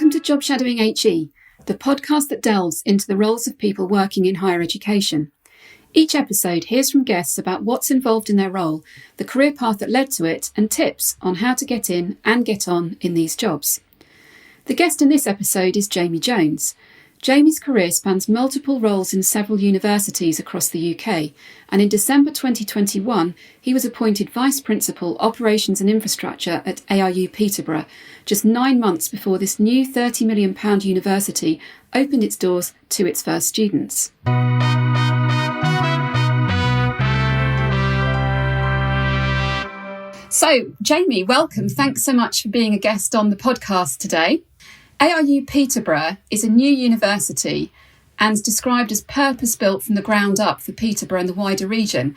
Welcome to Job Shadowing HE, the podcast that delves into the roles of people working in higher education. Each episode hears from guests about what's involved in their role, the career path that led to it, and tips on how to get in and get on in these jobs. The guest in this episode is Jamie Jones. Jamie's career spans multiple roles in several universities across the UK, and in December 2021, he was appointed Vice Principal Operations and Infrastructure at ARU Peterborough, just 9 months before this new £30 million university opened its doors to its first students. So, Jamie, welcome. Thanks so much for being a guest on the podcast today. ARU Peterborough is a new university and described as purpose-built from the ground up for Peterborough and the wider region.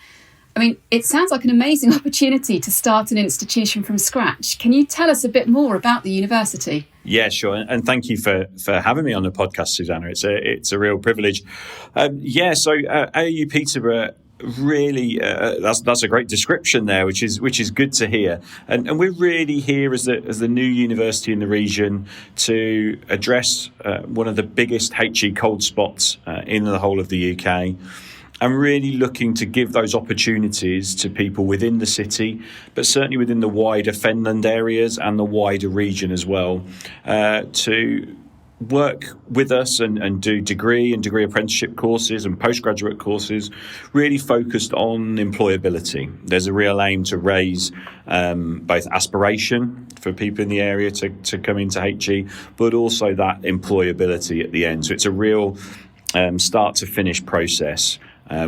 I mean, it sounds like an amazing opportunity to start an institution from scratch. Can you tell us a bit more about the university? Yeah, sure. And thank you for having me on the podcast, Susanna. It's a real privilege. So ARU Peterborough, really, that's a great description there, which is good to hear. And we're really here as the new university in the region to address one of the biggest HE cold spots in the whole of the UK. I'm really looking to give those opportunities to people within the city, but certainly within the wider Fenland areas and the wider region as well, to work with us and do degree apprenticeship courses and postgraduate courses really focused on employability. There's a real aim to raise both aspiration for people in the area to come into HE, but also that employability at the end. So it's a real start to finish process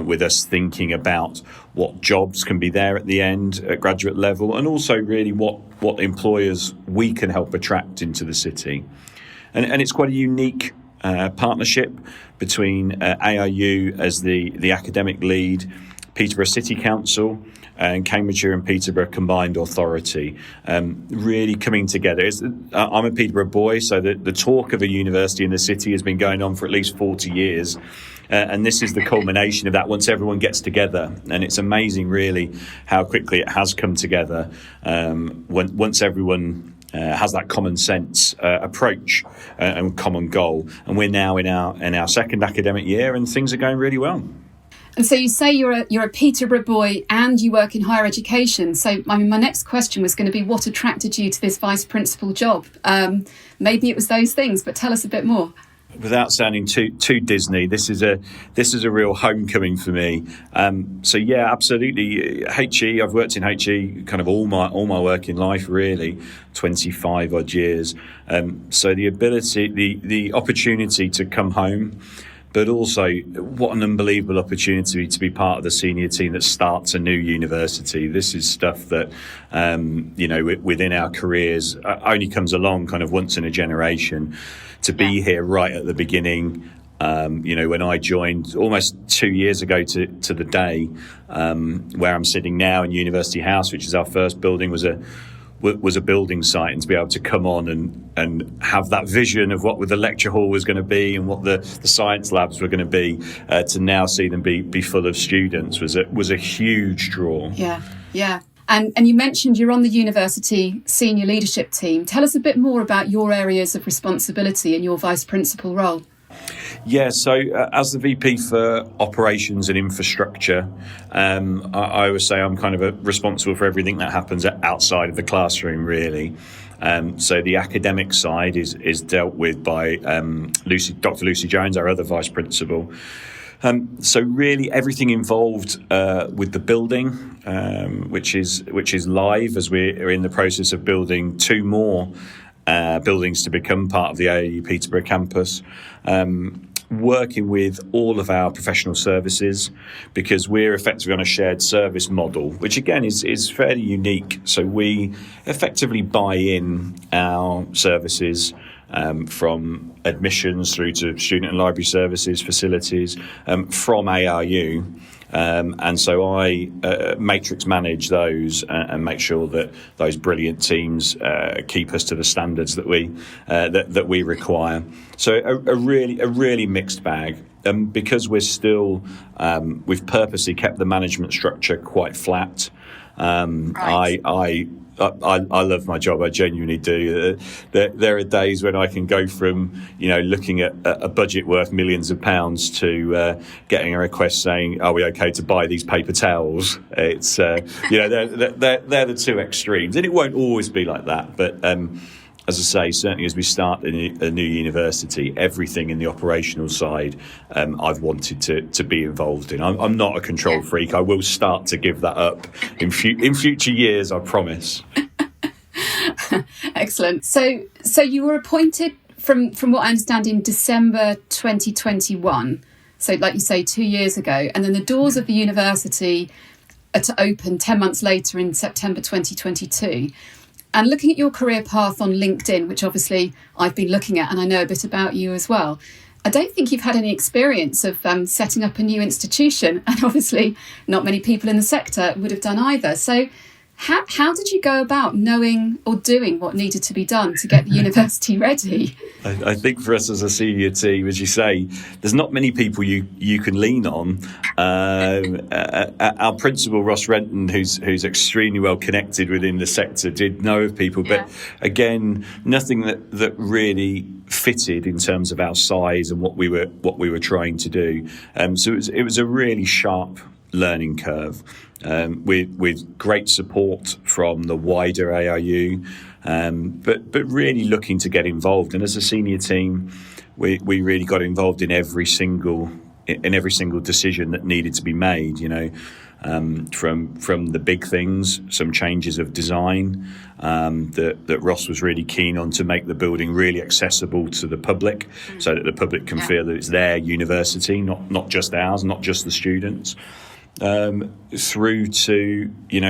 with us thinking about what jobs can be there at the end at graduate level, and also really what employers we can help attract into the city. And it's quite a unique partnership between ARU as the academic lead, Peterborough City Council, and Cambridgeshire and Peterborough Combined Authority, really coming together. I'm a Peterborough boy, so the talk of a university in the city has been going on for at least 40 years. And this is the culmination of that once everyone gets together. And it's amazing, really, how quickly it has come together once everyone has that common sense approach and common goal. And we're now in our second academic year, and things are going really well. And so you say you're a Peterborough boy and you work in higher education. So, I mean, my next question was going to be what attracted you to this vice principal job? Maybe it was those things, but tell us a bit more. Without sounding too Disney, this is a real homecoming for me. So yeah, absolutely. HE, I've worked in HE kind of all my working life, really, 25 odd years. So the ability, the opportunity to come home, but also what an unbelievable opportunity to be part of the senior team that starts a new university. This is stuff that, within our careers only comes along kind of once in a generation. To be here right at the beginning, when I joined almost 2 years ago to the day, where I'm sitting now in University House, which is our first building, was a building site, and to be able to come on and have that vision of what the lecture hall was going to be and what the science labs were going to be, to now see them be full of students was a huge draw. Yeah. And you mentioned you're on the university senior leadership team. Tell us a bit more about your areas of responsibility in your vice principal role. Yeah, so as the VP for Operations and Infrastructure, I always say I'm kind of responsible for everything that happens outside of the classroom, really. So the academic side is dealt with by Dr. Lucy Jones, our other vice principal. So really everything involved with the building, which is live, as we're in the process of building 2 more buildings to become part of the ARU Peterborough campus. Working with all of our professional services, because we're effectively on a shared service model, which again is fairly unique. So we effectively buy in our services from admissions through to student and library services, facilities, from ARU. And so I matrix manage those and make sure that those brilliant teams keep us to the standards that we require. So a really mixed bag. Because we're still, we've purposely kept the management structure quite flat. Right. I love my job. I genuinely do. There are days when I can go from, looking at a budget worth millions of pounds to getting a request saying, "Are we okay to buy these paper towels?" It's they're the two extremes, and it won't always be like that. But as I say, certainly as we start a new university, everything in the operational side, I've wanted to be involved in. I'm not a control freak. I will start to give that up in future years, I promise. Excellent. So you were appointed from what I understand in December 2021. So like you say, 2 years ago, and then the doors of the university are to open 10 months later in September 2022. And looking at your career path on LinkedIn, which obviously I've been looking at and I know a bit about you as well, I don't think you've had any experience of setting up a new institution. And obviously not many people in the sector would have done either. So how did you go about knowing or doing what needed to be done to get the university ready? I think for us as a senior team, as you say, there's not many people you can lean on. Our principal, Ross Renton, who's extremely well connected within the sector, did know of people, but again, nothing that really fitted in terms of our size and what we were trying to do. So it was a really sharp learning curve. With great support from the wider ARU, but really looking to get involved. And as a senior team, we really got involved in every single decision that needed to be made. From the big things, some changes of design that Ross was really keen on to make the building really accessible to the public, so that the public can feel that it's their university, not just ours, not just the students. Through to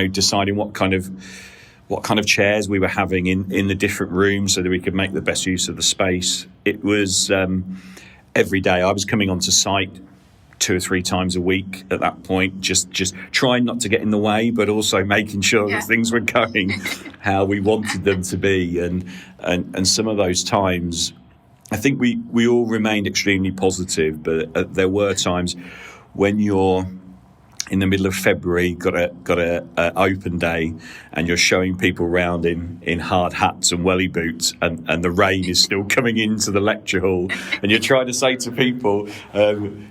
deciding what kind of chairs we were having in the different rooms so that we could make the best use of the space. It was every day. I was coming onto site 2 or 3 times a week at that point, just trying not to get in the way, but also making sure that things were going how we wanted them to be. And some of those times, I think we all remained extremely positive, but there were times when you're in the middle of February, got a open day, and you're showing people around in hard hats and welly boots, and the rain is still coming into the lecture hall, and you're trying to say to people,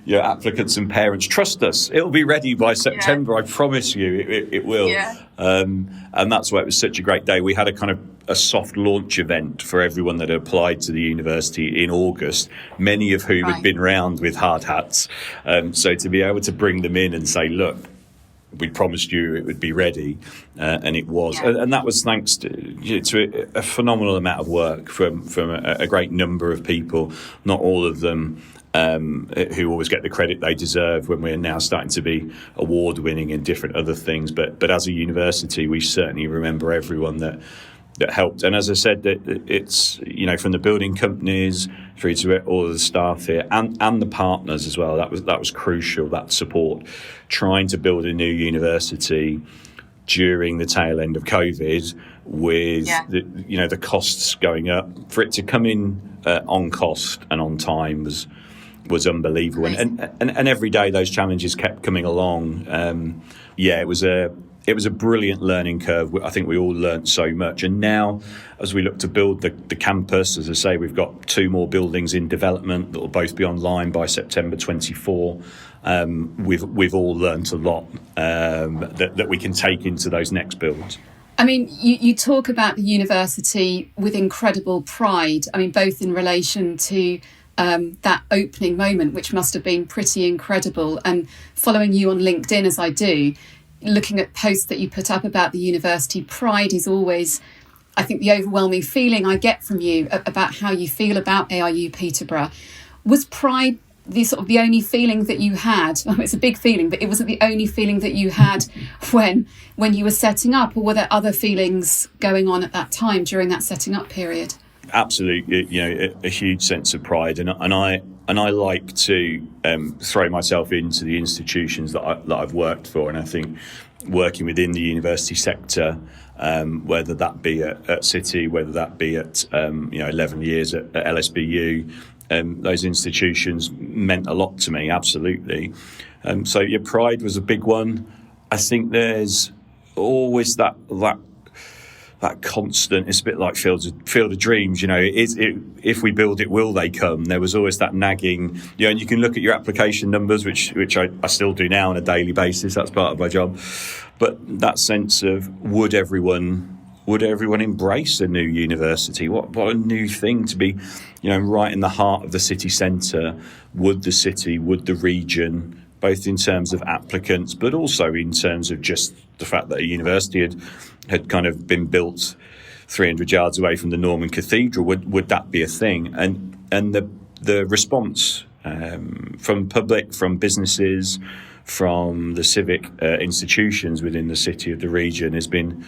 your applicants and parents, trust us, it'll be ready by September. I promise you, it will. And that's why it was such a great day. We had a soft launch event for everyone that had applied to the university in August, many of whom had been round with hard hats. So to be able to bring them in and say, look, we promised you it would be ready, and it was. And that was thanks to a phenomenal amount of work from a great number of people, not all of them who always get the credit they deserve when we're now starting to be award-winning in different other things. But as a university, we certainly remember everyone that helped. And as I said, that it's from the building companies through to all of the staff here and the partners as well. That was crucial, that support. Trying to build a new university during the tail end of COVID with the costs going up, for it to come in on cost and on time was unbelievable. And every day those challenges kept coming along. It was a brilliant learning curve. I think we all learnt so much. And now, as we look to build the campus, as I say, we've got 2 more buildings in development that will both be online by September 24. We've all learnt a lot that we can take into those next builds. I mean, you talk about the university with incredible pride. I mean, both in relation to that opening moment, which must have been pretty incredible. And following you on LinkedIn as I do, looking at posts that you put up about the university, pride is always, I think, the overwhelming feeling I get from you about how you feel about ARU Peterborough. Was pride the only feeling that you had? Well, it's a big feeling, but it wasn't the only feeling that you had when you were setting up, or were there other feelings going on at that time during that setting up period? Absolutely, a huge sense of pride, and I like to throw myself into the institutions that I've worked for, and I think working within the university sector, whether that be at City, whether that be at 11 years at LSBU, those institutions meant a lot to me. Absolutely, so pride was a big one. I think there's always that that constant. It's a bit like Field of Dreams. If we build it, will they come? There was always that nagging. And you can look at your application numbers, which I still do now on a daily basis. That's part of my job. But that sense of would everyone embrace a new university? What a new thing to be, right in the heart of the city centre. Would the city, would the region, both in terms of applicants, but also in terms of just the fact that a university had kind of been built 300 yards away from the Norman Cathedral, would that be a thing? And the response from public, from businesses, from the civic institutions within the city of the region has been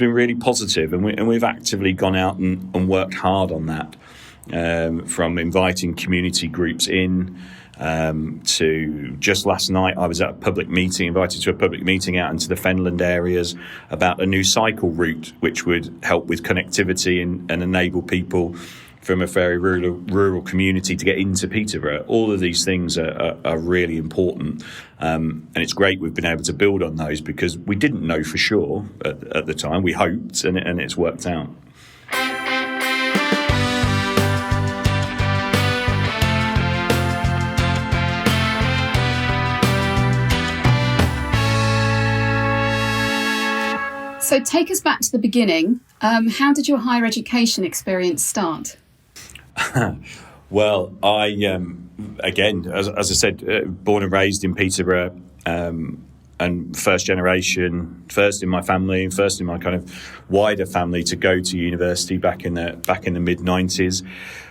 really positive, and we've actively gone out and worked hard on that, from inviting community groups in. To just last night, I was at a public meeting, invited to a public meeting out into the Fenland areas about a new cycle route, which would help with connectivity and enable people from a very rural community to get into Peterborough. All of these things are really important, and it's great we've been able to build on those, because we didn't know for sure at the time. We hoped, and it's worked out. So take us back to the beginning. How did your higher education experience start? Well, I, again, as I said, born and raised in Peterborough, and first generation, first in my family, first in my kind of wider family to go to university back in the mid-90s,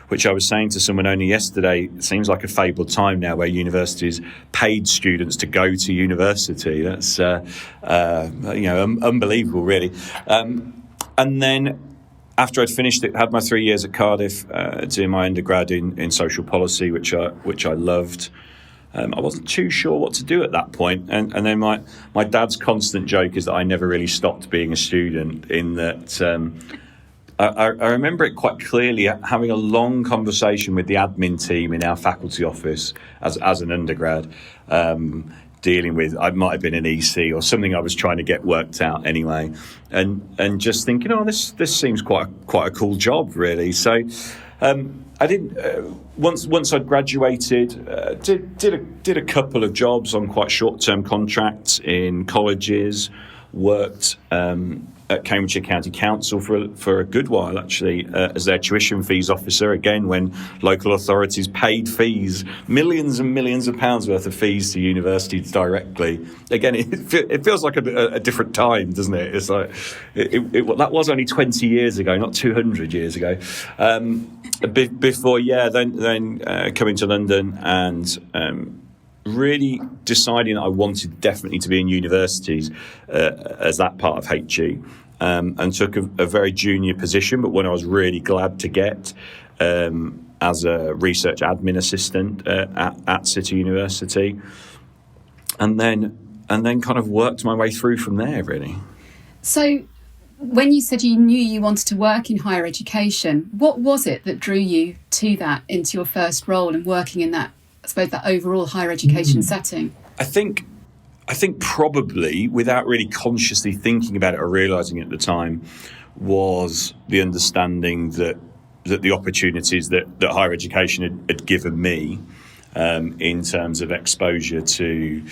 which I was saying to someone only yesterday, it seems like a fabled time now where universities paid students to go to university. That's unbelievable, really. And then after I'd finished it, had my 3 years at Cardiff, doing my undergrad in social policy, which I loved. I wasn't too sure what to do at that point. And then my dad's constant joke is that I never really stopped being a student, in that I remember it quite clearly, having a long conversation with the admin team in our faculty office as an undergrad, dealing with, I might have been an EC or something I was trying to get worked out anyway, and just thinking, this seems quite a cool job, really. So I didn't. Once I'd graduated, did a couple of jobs on quite short-term contracts in colleges. Worked at Cambridgeshire County Council for a good while, actually, as their tuition fees officer, again, when local authorities paid fees, millions and millions of pounds worth of fees to universities directly. Again, it feels like a different time, doesn't it? It's like that was only 20 years ago, not 200 years ago. Before, then coming to London and really deciding that I wanted definitely to be in universities as that part of HE, and took a very junior position, but one I was really glad to get, as a research admin assistant at City University, and then kind of worked my way through from there, really. So when you said you knew you wanted to work in higher education, what was it that drew you to that, into your first role and working in that, I suppose, that overall higher education setting? I think probably, without really consciously thinking about it or realising it at the time, was the understanding that the opportunities that higher education had given me, in terms of exposure to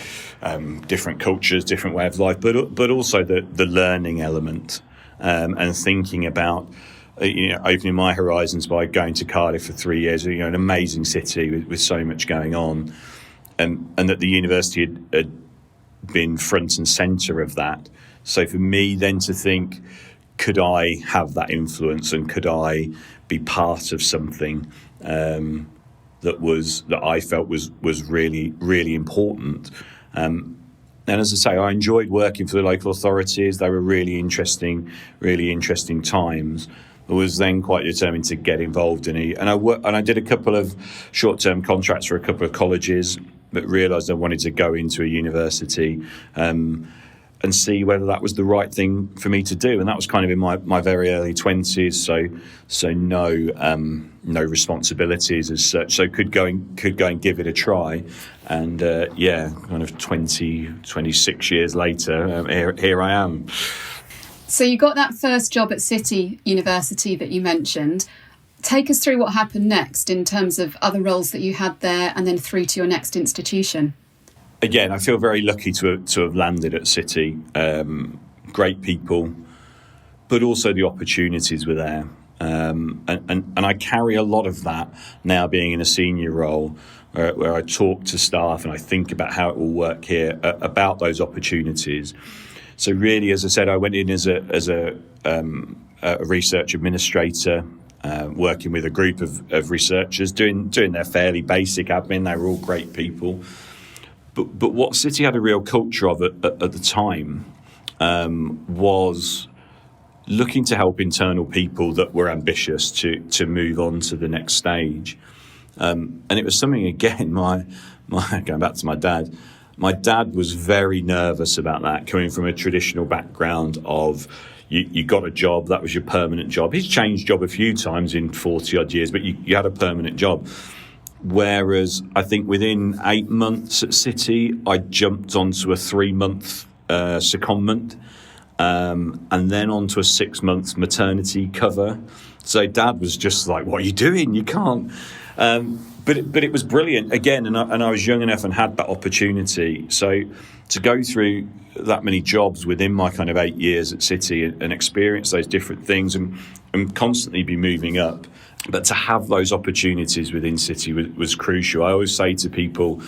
different cultures, different way of life, but also the learning element, and thinking about opening my horizons by going to Cardiff for 3 years, an amazing city with so much going on, and that the university had been front and centre of that. So for me then to think, could I have that influence, and could I be part of something that I felt was really, really important. And as I say, I enjoyed working for the local authorities. They were really interesting times. I was then quite determined to get involved in it, and I did a couple of short-term contracts for a couple of colleges, but realised I wanted to go into a university and see whether that was the right thing for me to do. And that was kind of in my very early 20s, so no responsibilities as such, so could go and give it a try. And kind of 26 years later, here I am. So you got that first job at City University that you mentioned. Take us through what happened next in terms of other roles that you had there and then through to your next institution. Again, I feel very lucky to have landed at City. Great people, but also the opportunities were there. And I carry a lot of that now being in a senior role where I talk to staff and I think about how it will work here, about those opportunities. So really, as I said, I went in as a research administrator, working with a group of researchers, doing their fairly basic admin. They were all great people. But what City had a real culture of at the time was looking to help internal people that were ambitious to move on to the next stage. And it was something, again, my going back to my dad was very nervous about that, coming from a traditional background of you got a job, that was your permanent job. He's changed job a few times in 40 odd years, but you had a permanent job. Whereas I think within 8 months at City, I jumped onto a 3-month secondment, and then onto a 6-month maternity cover. So Dad was just like, "What are you doing? You can't." But it was brilliant again, and I was young enough and had that opportunity. So to go through that many jobs within my kind of 8 years at City and experience those different things and constantly be moving up. But to have those opportunities within City was crucial. I always say to people,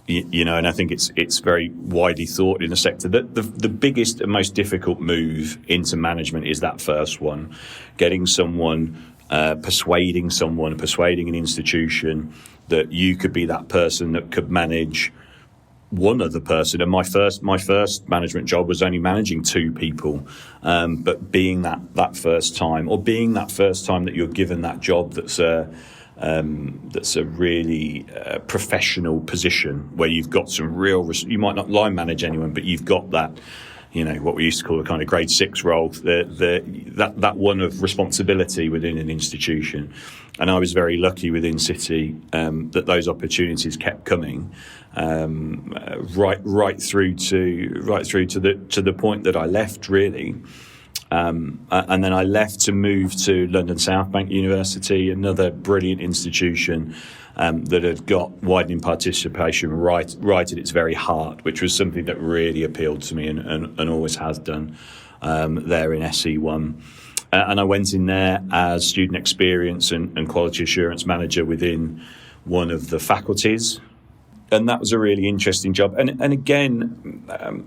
you know, and I think it's very widely thought in the sector, that the biggest and most difficult move into management is that first one, getting someone, persuading an institution that you could be that person that could manage one other person. And my first management job was only managing 2 people, but being that first time, or being that first time that you're given that job that's a really professional position where you've got some real, you might not line manage anyone, but you've got that, you know, what we used to call a kind of grade 6 role, that one of responsibility within an institution. And I was very lucky within City that those opportunities kept coming, right through to the point that I left, really. And then I left to move to London South Bank University, another brilliant institution that had got widening participation right at its very heart, which was something that really appealed to me and always has done there in SE1. And I went in there as student experience and quality assurance manager within one of the faculties. And that was a really interesting job. And again,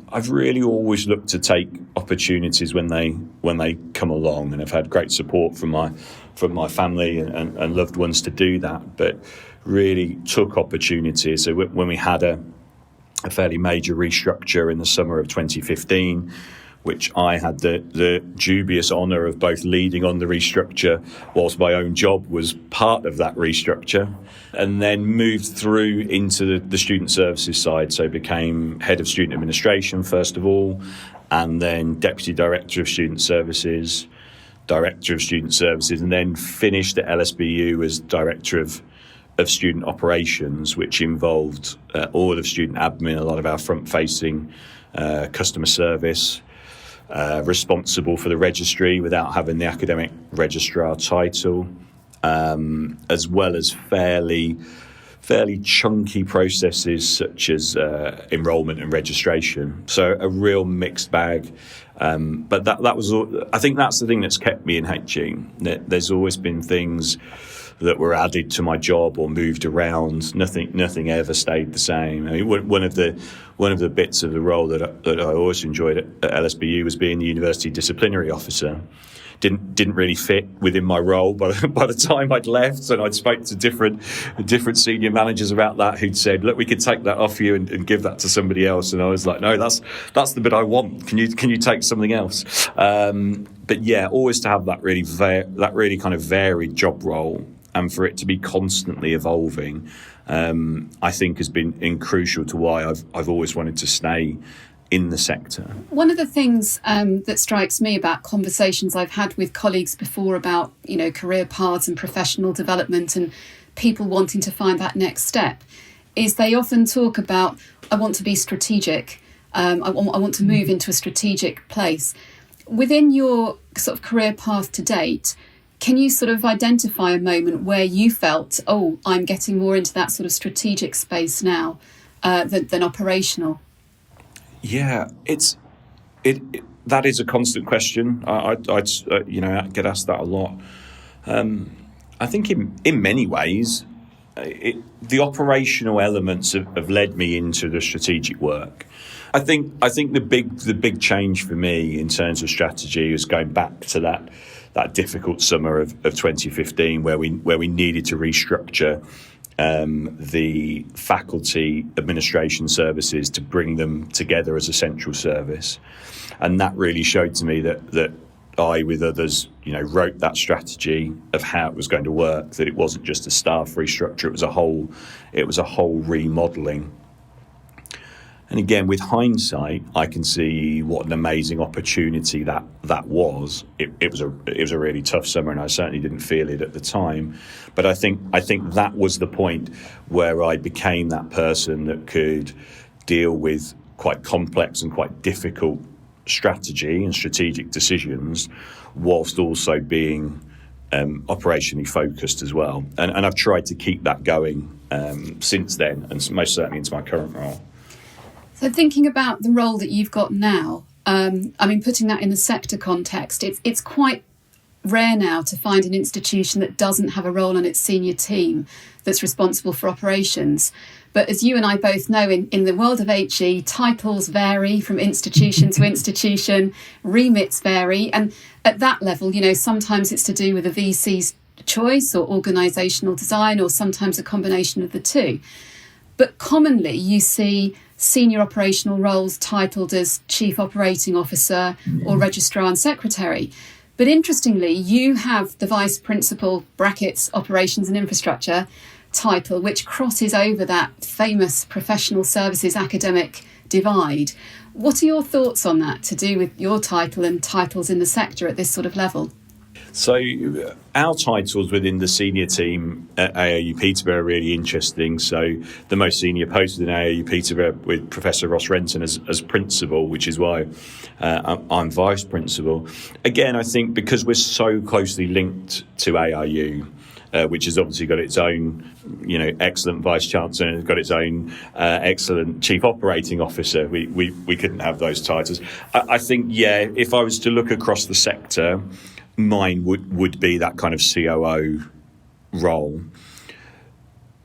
I've really always looked to take opportunities when they come along, and I've had great support from my family and loved ones to do that. But really took opportunities. So when we had a fairly major restructure in the summer of 2015, which I had the dubious honour of both leading on the restructure whilst my own job was part of that restructure, and then moved through into the student services side. So became head of student administration first of all, and then deputy director of student services, and then finished at LSBU as director of student operations, which involved all of student admin, a lot of our front-facing customer service, responsible for the registry without having the academic registrar title, as well as fairly chunky processes such as enrolment and registration. So a real mixed bag. But that was, I think that's the thing that's kept me in HE. There's always been things that were added to my job or moved around. Nothing ever stayed the same. I mean, one of the bits of the role that I always enjoyed at LSBU was being the university disciplinary officer. Didn't really fit within my role by the time I'd left, and I'd spoke to different senior managers about that, who'd said, "Look, we could take that off you and give that to somebody else." And I was like, "No, that's the bit I want. Can you take something else?" But yeah, always to have that really kind of varied job role, and for it to be constantly evolving, I think has been crucial to why I've always wanted to stay in the sector. One of the things that strikes me about conversations I've had with colleagues before about, you know, career paths and professional development and people wanting to find that next step is they often talk about, I want to be strategic. I want to move into a strategic place. Within your sort of career path to date, can you sort of identify a moment where you felt, oh, I'm getting more into that sort of strategic space now than operational? Yeah, that is a constant question. I'd get asked that a lot. I think in many ways, the operational elements have led me into the strategic work. I think the big change for me in terms of strategy is going back to that difficult summer of 2015 where we needed to restructure the faculty administration services to bring them together as a central service. And that really showed to me that I, with others, wrote that strategy of how it was going to work, that it wasn't just a staff restructure, it was a whole remodelling. And again, with hindsight, I can see what an amazing opportunity that was. It was a really tough summer, and I certainly didn't feel it at the time. But I think that was the point where I became that person that could deal with quite complex and quite difficult strategy and strategic decisions, whilst also being operationally focused as well. And I've tried to keep that going since then, and most certainly into my current role. So thinking about the role that you've got now, putting that in the sector context, it's quite rare now to find an institution that doesn't have a role on its senior team that's responsible for operations. But as you and I both know, in the world of HE, titles vary from institution to institution, remits vary. And at that level, sometimes it's to do with a VC's choice or organisational design, or sometimes a combination of the two. But commonly you see senior operational roles titled as Chief Operating Officer or Registrar and Secretary. But interestingly, you have the Vice Principal (Operations and Infrastructure) title, which crosses over that famous professional services academic divide. What are your thoughts on that, to do with your title and titles in the sector at this sort of level? So our titles within the senior team at ARU Peterborough are really interesting. So the most senior post in ARU Peterborough with Professor Ross Renton as principal, which is why I'm vice principal. Again, I think because we're so closely linked to ARU, which has obviously got its own, excellent vice chancellor, and it's got its own excellent chief operating officer. We couldn't have those titles. I think, if I was to look across the sector, mine would be that kind of COO role.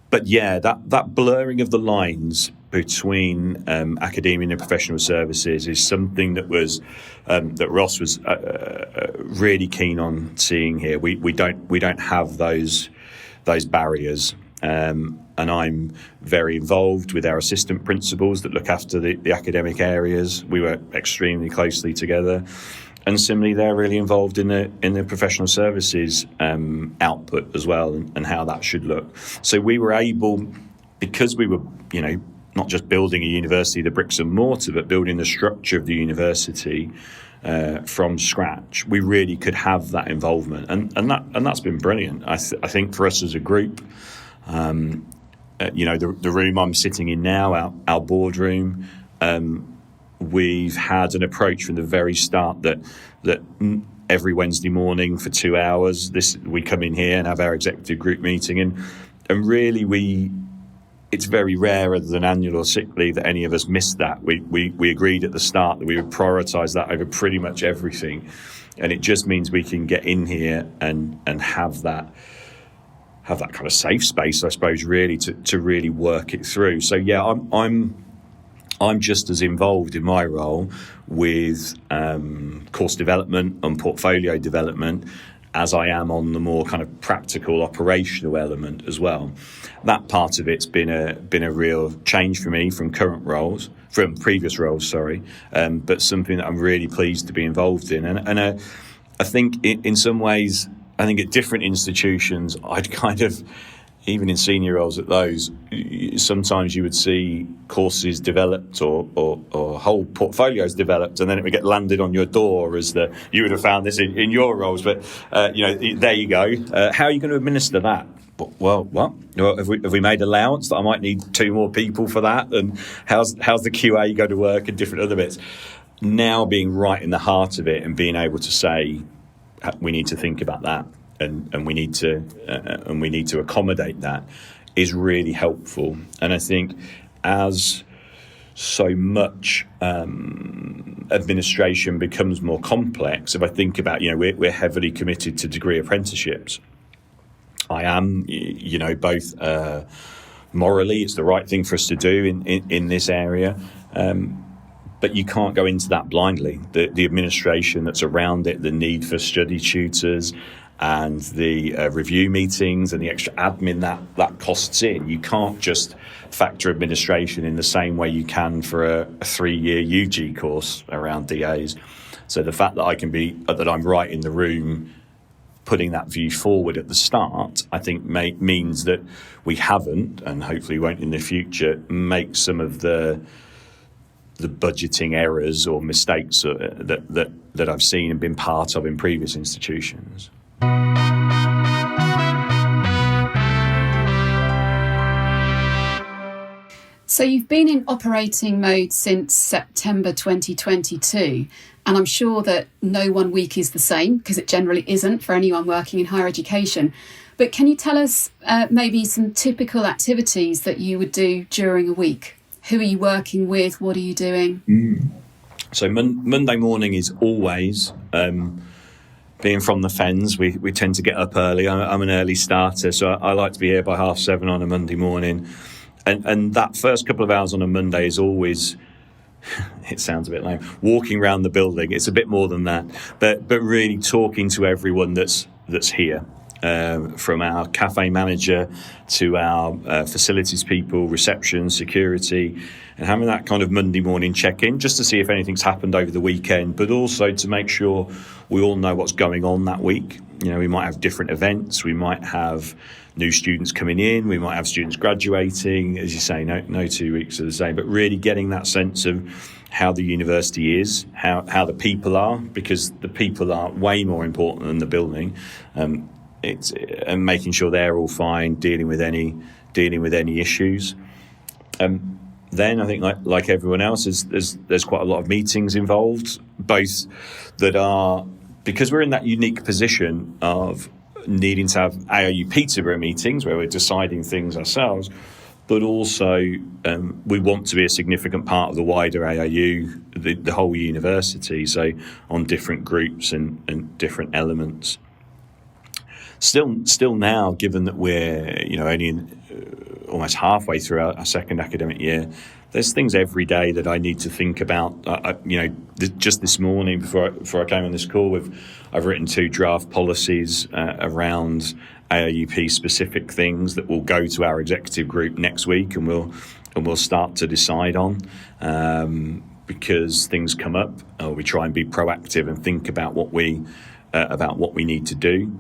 But that blurring of the lines between academia and professional services is something that was that Ross was really keen on seeing here. We don't have those barriers, and I'm very involved with our assistant principals that look after the academic areas. We work extremely closely together. And similarly, they're really involved in the professional services output as well, and how that should look. So we were able, because we were, not just building a university, the bricks and mortar, but building the structure of the university from scratch. We really could have that involvement, and that's been brilliant. I think for us as a group, the room I'm sitting in now, our boardroom. We've had an approach from the very start that every Wednesday morning for 2 hours, we come in here and have our executive group meeting, and really it's very rare, other than annual or sick leave, that any of us missed that. We agreed at the start that we would prioritise that over pretty much everything, and it just means we can get in here and have that kind of safe space, I suppose, really to really work it through. So I'm just as involved in my role with course development and portfolio development as I am on the more kind of practical operational element as well. That part of it's been a real change for me from previous roles, but something that I'm really pleased to be involved in. And I think in some ways, I think at different institutions, I'd kind of, even in senior roles at those, sometimes you would see courses developed or whole portfolios developed, and then it would get landed on your door as you would have found this in your roles. But, there you go. How are you going to administer that? Well, what? Have we made allowance that I might need 2 more people for that? And how's the QA going to work and different other bits? now being right in the heart of it and being able to say, we need to think about that, and we need to accommodate that, is really helpful. And I think as so much administration becomes more complex, if I think about, we're heavily committed to degree apprenticeships. I am, both morally, it's the right thing for us to do in this area. But you can't go into that blindly. The administration that's around it, the need for study tutors and the review meetings and the extra admin that costs in. You can't just factor administration in the same way you can for a 3-year UG course around DAs. So the fact that I'm right in the room putting that view forward at the start, I think means that we haven't, and hopefully won't in the future, make some of the budgeting errors or mistakes that I've seen and been part of in previous institutions. So you've been in operating mode since September 2022, and I'm sure that no one week is the same, because it generally isn't for anyone working in higher education. But can you tell us maybe some typical activities that you would do during a week? Who are you working with? What are you doing? So Monday morning is always, being from the Fens, we tend to get up early. I'm an early starter, so I like to be here by 7:30 on a Monday morning. And that first couple of hours on a Monday is always, it sounds a bit lame, walking around the building. It's a bit more than that, but really talking to everyone that's here. From our cafe manager to our facilities people, reception, security, and having that kind of Monday morning check-in just to see if anything's happened over the weekend, but also to make sure we all know what's going on that week. We might have different events, we might have new students coming in, we might have students graduating. As you say, no 2 weeks are the same, but really getting that sense of how the university is, how the people are, because the people are way more important than the building. And making sure they're all fine, dealing with any issues. Then I think, like everyone else, there's quite a lot of meetings involved, both that are, because we're in that unique position of needing to have ARU Peterborough meetings where we're deciding things ourselves, but also we want to be a significant part of the wider ARU, the whole university, so on different groups and different elements. Still now, given that we're only almost halfway through our second academic year, there's things every day that I need to think about. Just this morning before I came on this call, I've written 2 draft policies around ARUP specific things that will go to our executive group next week, and we'll start to decide on. Because things come up, we try and be proactive and think about what we need to do.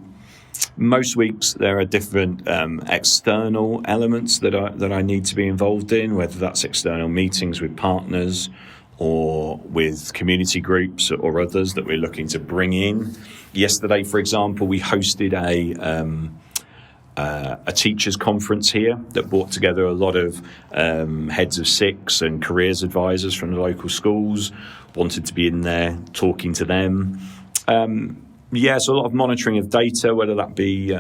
Most weeks there are different external elements that I need to be involved in, whether that's external meetings with partners or with community groups or others that we're looking to bring in. Yesterday, for example, we hosted a teachers conference here that brought together a lot of heads of SICs and careers advisors from the local schools, wanted to be in there talking to them. So a lot of monitoring of data, whether that be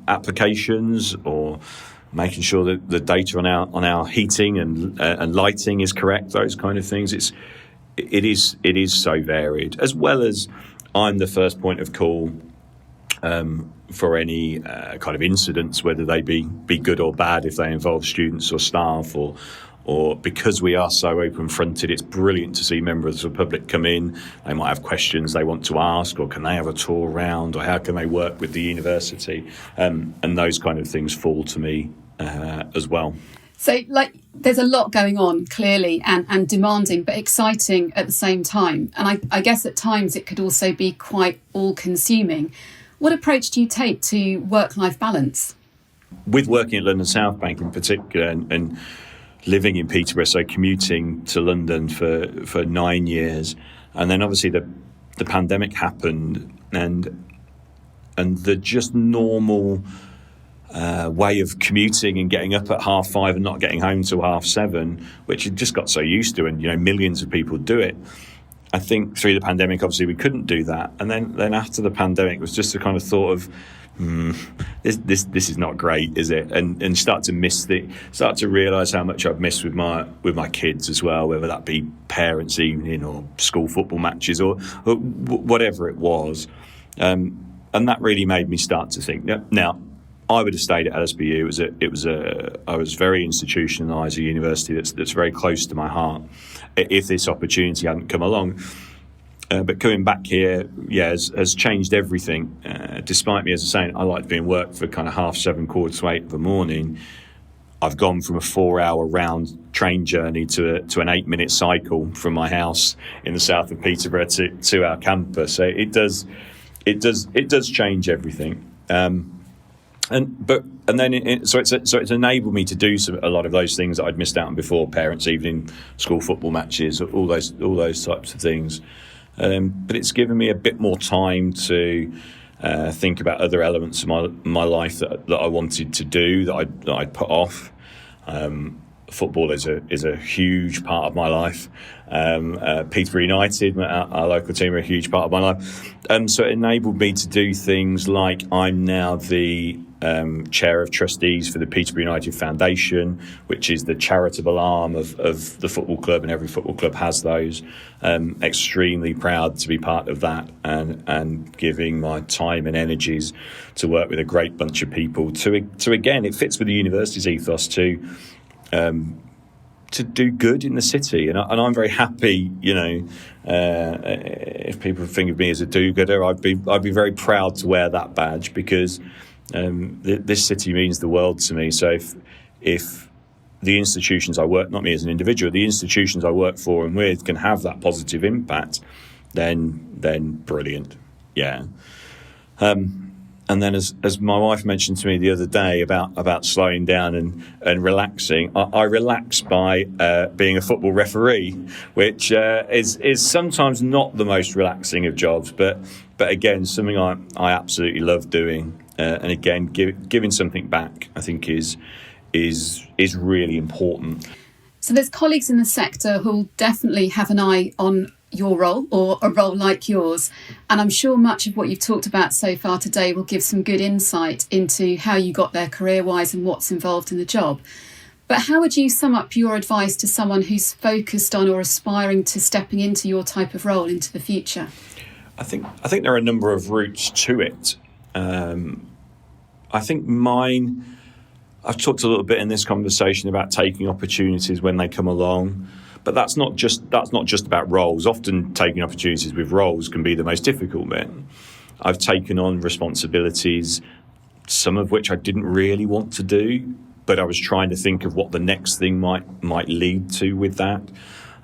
applications or making sure that the data on our heating and lighting is correct, those kind of things. It is so varied, as well as I'm the first point of call for any kind of incidents, whether they be good or bad, if they involve students or staff, or because we are so open-fronted, it's brilliant to see members of the public come in. They might have questions they want to ask, or can they have a tour around, or how can they work with the university? And those kind of things fall to me as well. So, there's a lot going on, clearly, and demanding, but exciting at the same time. And I guess at times it could also be quite all-consuming. What approach do you take to work-life balance? With working at London South Bank in particular, and living in Peterborough, so commuting to London for 9 years, and then obviously the pandemic happened, and the just normal way of commuting and getting up at 5:30 and not getting home till 7:30, which you just got so used to, and millions of people do it. I think through the pandemic, obviously we couldn't do that, and then after the pandemic, it was just a kind of thought of, this is not great, is it? And start to realise how much I've missed with my kids as well, whether that be parents' evening or school football matches or whatever it was, and that really made me start to think. Now, I would have stayed at LSBU. I was very institutionalised, a university that's very close to my heart. If this opportunity hadn't come along. But coming back here, has changed everything. Despite me, as I say, I like being work for kind of 7:30, 7:45 of the morning. I've gone from a 4-hour round train journey to an 8-minute cycle from my house in the south of Peterborough to our campus. So it does change everything. It's enabled me to do a lot of those things that I'd missed out on before: parents' evening, school football matches, all those types of things. But it's given me a bit more time to think about other elements of my life that I wanted to do, that I'd put off. Football is a huge part of my life. Peterborough United, our local team, are a huge part of my life. So it enabled me to do things like I'm now the chair of trustees for the Peterborough United Foundation, which is the charitable arm of the football club, and every football club has those. Extremely proud to be part of that, and giving my time and energies to work with a great bunch of people to again, it fits with the university's ethos to do good in the city, and I'm very happy. If people think of me as a do-gooder, I'd be very proud to wear that badge, because this city means the world to me. So if the institutions I work, not me as an individual, the institutions I work for and with can have that positive impact, then brilliant. Yeah. And then, as my wife mentioned to me the other day about slowing down and relaxing, I relax by being a football referee, which is sometimes not the most relaxing of jobs, but again, something I absolutely love doing. And again, giving something back, I think is really important. So there's colleagues in the sector who'll definitely have an eye on your role, or a role like yours, and I'm sure much of what you've talked about so far today will give some good insight into how you got there career-wise and what's involved in the job. But how would you sum up your advice to someone who's focused on or aspiring to stepping into your type of role into the future? I think there are a number of routes to it. I think mine, I've talked a little bit in this conversation about taking opportunities when they come along. But that's not just about roles. Often taking opportunities with roles can be the most difficult bit. I've taken on responsibilities, some of which I didn't really want to do, but I was trying to think of what the next thing might lead to with that,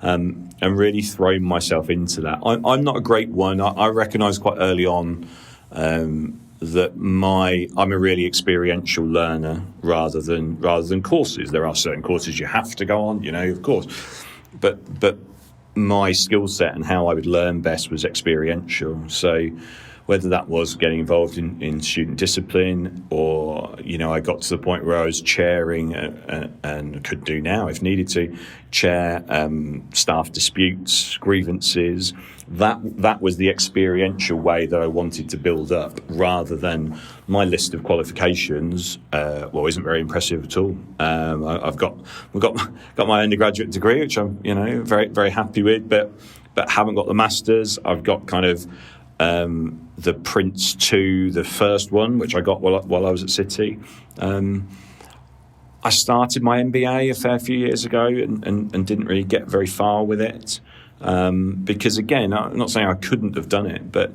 and really throwing myself into that. I'm not a great one. I recognised quite early on that I'm a really experiential learner rather than courses. There are certain courses you have to go on, of course. But my skill set and how I would learn best was experiential. So whether that was getting involved in student discipline, or, I got to the point where I was chairing and could do now if needed to, chair staff disputes, grievances. That was the experiential way that I wanted to build up, rather than my list of qualifications. Isn't very impressive at all. We've got my undergraduate degree, which I'm very very happy with, but haven't got the masters. I've got kind of the Prince 2, the first one, which I got while I was at City. I started my MBA a fair few years ago and didn't really get very far with it, because, again, I'm not saying I couldn't have done it, but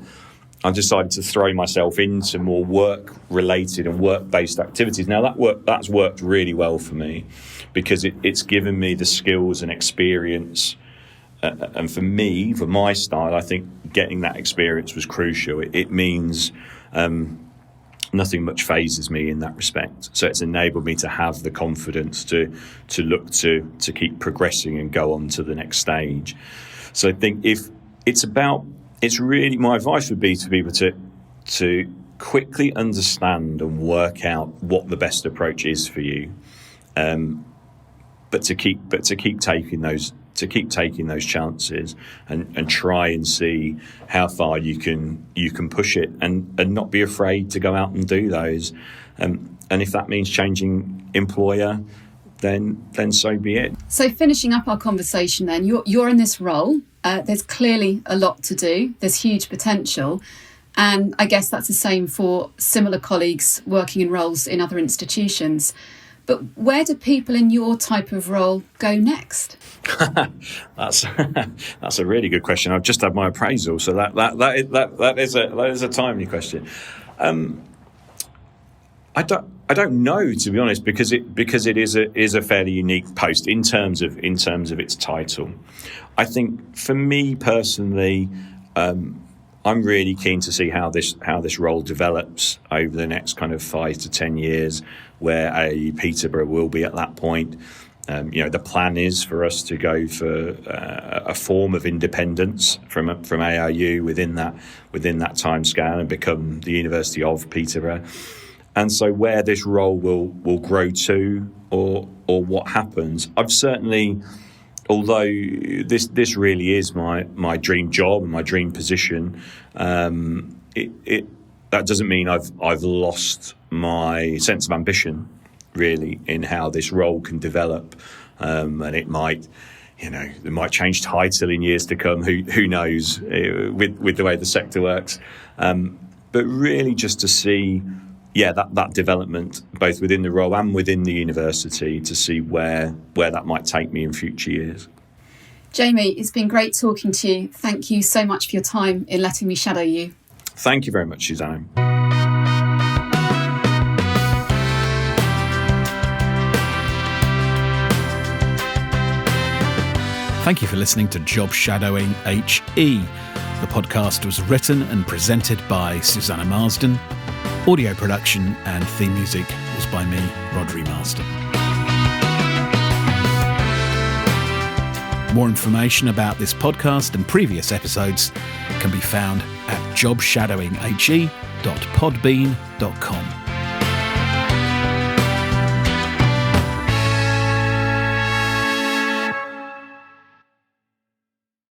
I decided to throw myself into more work-related and work-based activities. Now, that's worked really well for me, because it's given me the skills and experience. And for me, for my style, I think getting that experience was crucial. It means nothing much phases me in that respect. So it's enabled me to have the confidence to look to keep progressing and go on to the next stage. So I think it's really, my advice would be to people to quickly understand and work out what the best approach is for you, but to keep taking those keep taking those chances and try and see how far you can push it, and not be afraid to go out and do those. And if that means changing employer, then so be it. So finishing up our conversation then, you're in this role. There's clearly a lot to do. There's huge potential. And I guess that's the same for similar colleagues working in roles in other institutions. But where do people in your type of role go next? That's a really good question. I've just had my appraisal, so that is a timely question. I don't know, to be honest, because it is a fairly unique post in terms of its title. I think for me personally, I'm really keen to see how this role develops over the next kind of 5 to 10 years, where AAU Peterborough will be at that point. The plan is for us to go for a form of independence from ARU within that time scale and become the University of Peterborough. And so where this role will grow to, or what happens, I've certainly, although this really is my dream job and my dream position, that doesn't mean I've lost my sense of ambition, really, in how this role can develop, and it might, they might change title in years to come. Who knows with the way the sector works, but really just to see. That development, both within the role and within the university, to see where that might take me in future years. Jamie, it's been great talking to you. Thank you so much for your time in letting me shadow you. Thank you very much, Suzanne. Thank you for listening to Job Shadowing HE. The podcast was written and presented by Susanna Marsden. Audio production and theme music was by me, Rodri Marsden. More information about this podcast and previous episodes can be found at jobshadowinghe.podbean.com.